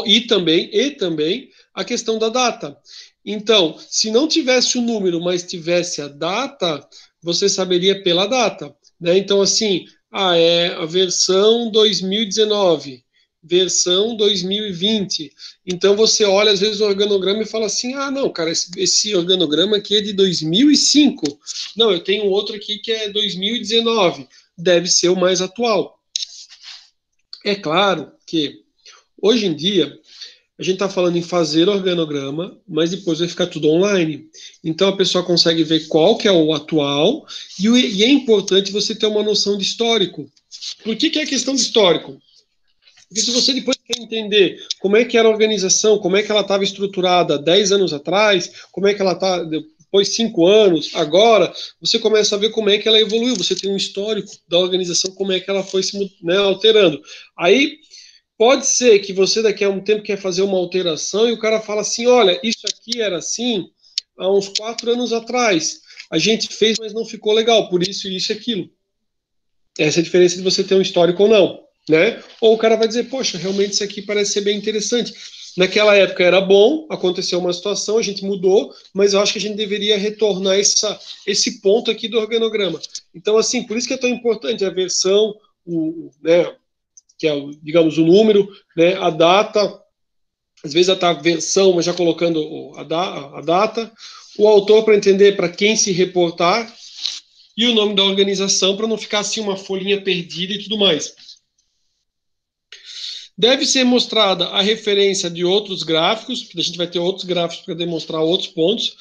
E também a questão da data. Então, se não tivesse o número, mas tivesse a data, você saberia pela data, né? Então, assim, é a versão 2019, versão 2020. Então, você olha, às vezes, o organograma e fala assim, não, cara, esse organograma aqui é de 2005. Não, eu tenho outro aqui que é 2019. Deve ser o mais atual. É claro que, hoje em dia, a gente está falando em fazer organograma, mas depois vai ficar tudo online. Então a pessoa consegue ver qual que é o atual e é importante você ter uma noção de histórico. Por que é a questão de histórico? Porque se você depois quer entender como é que era a organização, como é que ela estava estruturada 10 anos atrás, como é que ela está depois 5 anos, agora, você começa a ver como é que ela evoluiu. Você tem um histórico da organização, como é que ela foi se alterando. Aí pode ser que você daqui a um tempo quer fazer uma alteração e o cara fala assim, olha, isso aqui era assim há uns 4 anos atrás. A gente fez, mas não ficou legal, por isso e aquilo. Essa é a diferença de você ter um histórico ou não, né? Ou o cara vai dizer, poxa, realmente isso aqui parece ser bem interessante. Naquela época era bom, aconteceu uma situação, a gente mudou, mas eu acho que a gente deveria retornar esse ponto aqui do organograma. Então, assim, por isso que é tão importante a versão, né, que é, digamos, o número, né, a data, às vezes a versão, mas já colocando a data, o autor para entender para quem se reportar e o nome da organização para não ficar assim uma folhinha perdida e tudo mais. Deve ser mostrada a referência de outros gráficos, porque a gente vai ter outros gráficos para demonstrar outros pontos,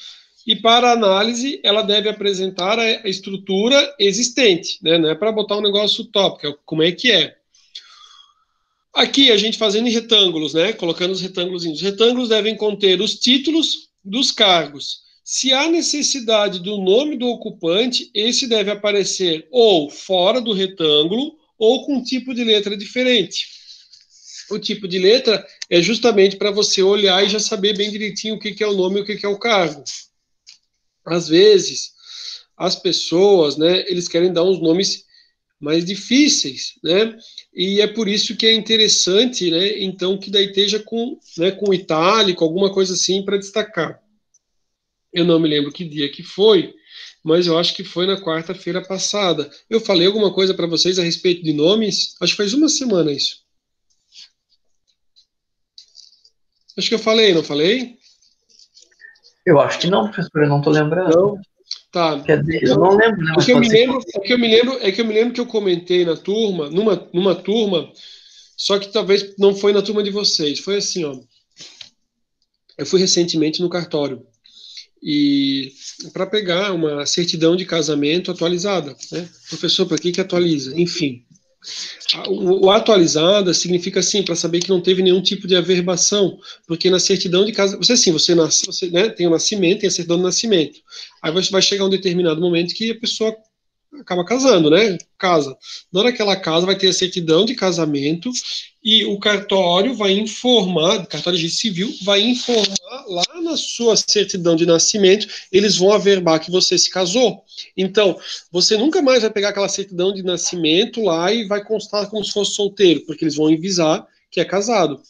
e para análise ela deve apresentar a estrutura existente, né? Não é para botar um negócio utópico, é como é que é. Aqui a gente fazendo em retângulos, né? Colocando os retângulos. Os retângulos devem conter os títulos dos cargos. Se há necessidade do nome do ocupante, esse deve aparecer ou fora do retângulo ou com um tipo de letra diferente. O tipo de letra é justamente para você olhar e já saber bem direitinho o que é o nome e o que é o cargo. Às vezes, as pessoas, né, eles querem dar uns nomes mais difíceis, né? E é por isso que é interessante, né? Então, que daí esteja com itálico, alguma coisa assim para destacar. Eu não me lembro que dia que foi, mas eu acho que foi na quarta-feira passada. Eu falei alguma coisa para vocês a respeito de nomes? Acho que faz uma semana isso. Acho que eu falei, não falei? Eu acho que não, professor, eu não estou lembrando. Não? Tá. Quer dizer, eu não lembro, né? O que eu me lembro que eu comentei na turma, numa turma, só que talvez não foi na turma de vocês. Foi assim, ó. Eu fui recentemente no cartório e para pegar uma certidão de casamento atualizada, né? Professor, para que atualiza? Enfim, o atualizada significa assim para saber que não teve nenhum tipo de averbação, porque na certidão de casamento, você nasce, você, né, tem o nascimento, tem a certidão de nascimento. Aí vai chegar um determinado momento que a pessoa acaba casando, né? Casa. Na hora que ela casa, vai ter a certidão de casamento e o cartório vai informar, o cartório de civil vai informar lá na sua certidão de nascimento, eles vão averbar que você se casou. Então, você nunca mais vai pegar aquela certidão de nascimento lá e vai constar como se fosse solteiro, porque eles vão avisar que é casado.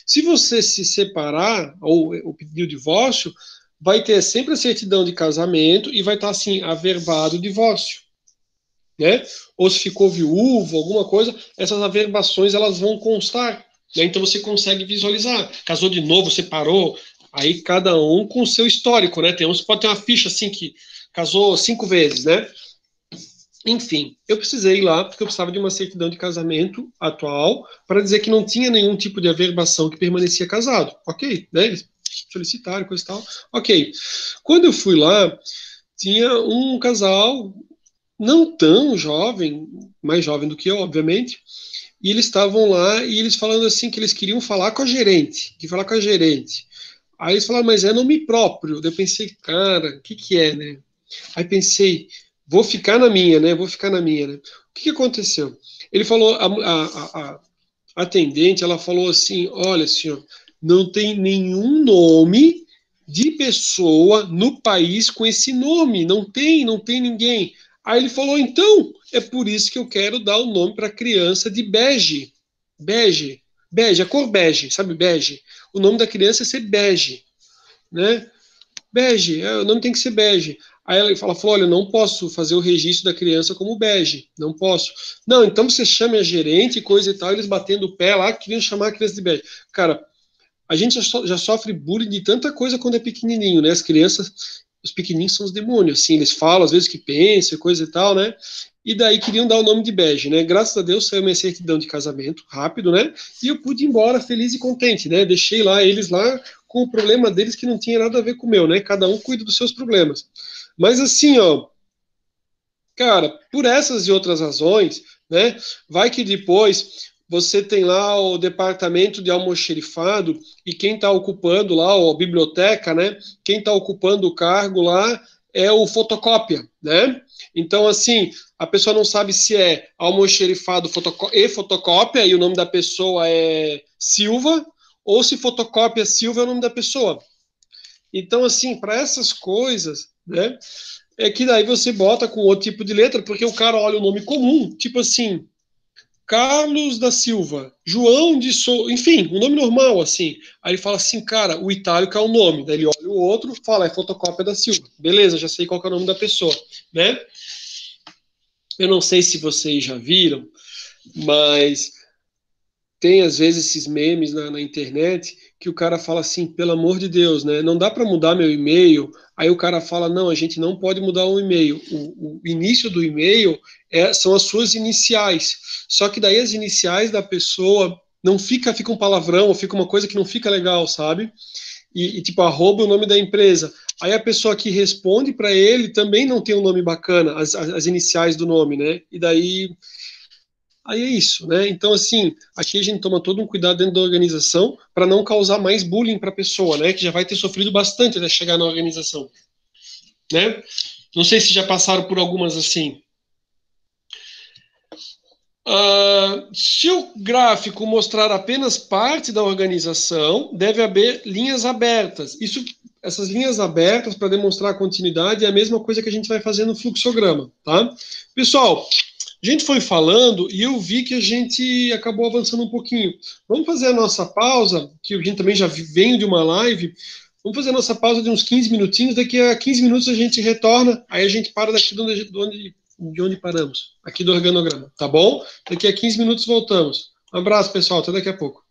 Se você se separar ou pedir o divórcio, vai ter sempre a certidão de casamento e vai estar assim, averbado o divórcio. Né? Ou se ficou viúvo, alguma coisa, essas averbações elas vão constar, né? Então você consegue visualizar. Casou de novo, separou, aí cada um com o seu histórico, né? Tem uns que pode ter uma ficha assim que casou 5 vezes, né? Enfim, eu precisei ir lá, porque eu precisava de uma certidão de casamento atual, para dizer que não tinha nenhum tipo de averbação que permanecia casado. Ok, né? Eles solicitaram, coisa e tal. Ok. Quando eu fui lá, tinha um casal, não tão jovem, mais jovem do que eu, obviamente, e eles estavam lá e eles falando assim que eles queriam falar com a gerente, que falar com a gerente. Aí eles falaram, mas é nome próprio. Daí eu pensei, cara, o que que é, né? Aí pensei, vou ficar na minha, né? Vou ficar na minha, né? O que que aconteceu? Ele falou, a atendente, ela falou assim, olha, senhor, não tem nenhum nome de pessoa no país com esse nome, não tem ninguém. Aí ele falou, então, é por isso que eu quero dar o nome para a criança de Bege. Bege, bege, a cor bege, sabe bege? O nome da criança é ser bege, né? Bege, o nome tem que ser bege. Aí ela falou, olha, eu não posso fazer o registro da criança como bege, não posso. Não, então você chame a gerente, coisa e tal, eles batendo o pé lá, queriam chamar a criança de bege. Cara, a gente já sofre bullying de tanta coisa quando é pequenininho, né? As crianças, os pequenininhos são os demônios, assim, eles falam às vezes que pensam, coisa e tal, né? E daí queriam dar o nome de bege, né? Graças a Deus saiu minha certidão de casamento rápido, né? E eu pude ir embora feliz e contente, né? Deixei lá eles lá com o problema deles que não tinha nada a ver com o meu, né? Cada um cuida dos seus problemas. Mas assim, ó, cara, por essas e outras razões, né? Vai que depois você tem lá o departamento de almoxerifado e quem está ocupando lá, a biblioteca, né? Quem está ocupando o cargo lá é o fotocópia, né? Então, assim, a pessoa não sabe se é almoxerifado e fotocópia e o nome da pessoa é Silva, ou se fotocópia Silva é o nome da pessoa. Então, assim, para essas coisas, né? É que daí você bota com outro tipo de letra, porque o cara olha o nome comum, tipo assim, Carlos da Silva, João de Souza, enfim, um nome normal, assim. Aí ele fala assim, cara, o itálico é o nome. Daí ele olha o outro, fala, é fotocópia da Silva. Beleza, já sei qual que é o nome da pessoa, né? Eu não sei se vocês já viram, mas tem às vezes esses memes na internet que o cara fala assim, pelo amor de Deus, né? Não dá para mudar meu e-mail. Aí o cara fala, não, a gente não pode mudar o e-mail. O início do e-mail são as suas iniciais. Só que daí as iniciais da pessoa não fica um palavrão, ou fica uma coisa que não fica legal, sabe? E tipo, arroba o nome da empresa. Aí a pessoa que responde para ele também não tem um nome bacana, as iniciais do nome, né? E daí aí é isso, né? Então, assim, aqui a gente toma todo um cuidado dentro da organização para não causar mais bullying para a pessoa, né? Que já vai ter sofrido bastante até chegar na organização, né? Não sei se já passaram por algumas assim. Se o gráfico mostrar apenas parte da organização, deve haver linhas abertas. Essas linhas abertas para demonstrar a continuidade é a mesma coisa que a gente vai fazer no fluxograma, tá? Pessoal, a gente foi falando e eu vi que a gente acabou avançando um pouquinho. Vamos fazer a nossa pausa, que a gente também já veio de uma live. Vamos fazer a nossa pausa de uns 15 minutinhos. Daqui a 15 minutos a gente retorna. Aí a gente para daqui de onde paramos, aqui do organograma, tá bom? Daqui a 15 minutos voltamos. Um abraço, pessoal. Até daqui a pouco.